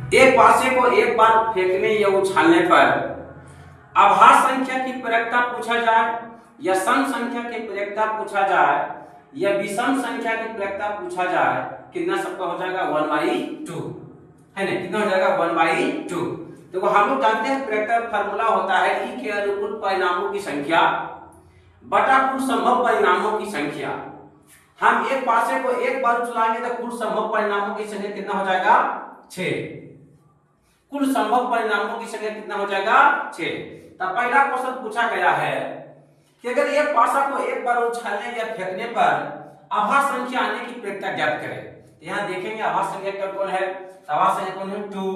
एक पासे को एक बार फेंकने या उछालने पर आभास संख्या की प्रयोक्ता पूछा जाए या सम संख्या की प्रयोक्ता पूछा जाए या विषम संख्या की प्रयोक्ता पूछा जाए, कितना सबका हो जाएगा 1/2 है ना। कितना हो जाएगा 1/2। तो हम लोग जानते हैं प्रयोक्ता फार्मूला होता है ई के अनुकूल परिणामों की संख्या बटा कुल संभव परिणामों की संख्या। हम एक पासे को एक बार उछलाएंगे तो कुल संभव परिणामों की संख्या कितना हो जाएगा 6। कुल संभव परिणामों की संख्या कितना हो जाएगा 6। तब पहला क्वेश्चन पूछा गया है कि अगर एक पासा को एक बार उछालने या फेंकने पर आभास संख्या आने की प्रयोक्ता ज्ञात करें। यहाँ देखेंगे आभास संख्या कौन है। आभास संख्या कौन है 2,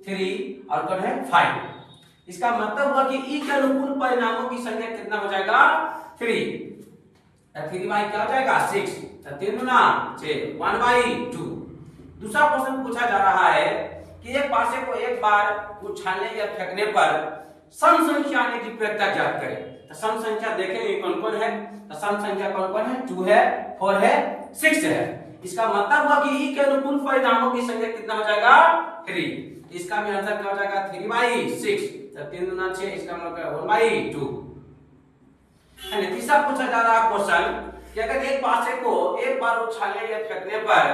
3 और कौन है 5। इसका मतलब हुआ कि ई के अनुकूल परिणामों की संख्या कितना हो जाएगा 3। 3 बाई क्या हो जाएगा 6। 3 गुना 6 1/2। दूसरा क्वेश्चन पूछा जा रहा है कि एक पासे को एक बार उछालने या फेंकने पर सम संख्या आने की प्रयोक्ता ज्ञात करें। तो सम संख्या देखेंगे कौन कौन है। तो सम संख्या कौन कौन है 2 है 4 है 6 है। इसका मतलब हुआ कि ई के अनुकूल परिणामों की संख्या कितना हो जाएगा 3। इसका भी आंसर क्या हो जाएगा 3/6। तो 3 गुना 6 इसका मतलब 1/2 है ना। तीसरा पूछा जा रहा क्वेश्चन कि अगर एक पासे को एक बार उछालने या फेंकने पर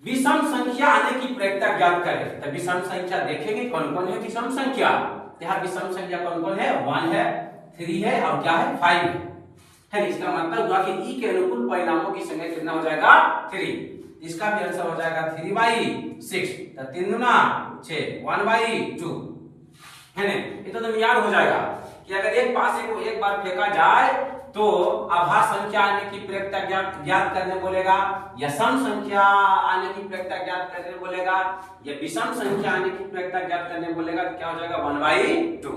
विषम संख्या आने की प्रयोक्ता ज्ञात करें। तो विषम संख्या देखेंगे कौन कौन है विषम संख्या। यहाँ विषम संख्या कौन कौन है 1 है 3 है और क्या है 5 है। इसका मतलब हुआ कि ई के अनुकूल परिणामों की संख्या कितना हो जाएगा 3। इसका भी आंसर हो जाएगा 3/6। तो 3 गुना 6 1/2 है ना। ये तो तुम याद हो जाएगा कि अगर एक पासे को एक बार फेंका जाए तो आभास संख्या आने की प्रयोक्ता ज्ञात करने बोलेगा या सम संख्या आने की प्रयोक्ता ज्ञात करने बोलेगा या विषम संख्या आने की प्रयोक्ता ज्ञात करने बोलेगा। तो क्या हो जाएगा 1/2।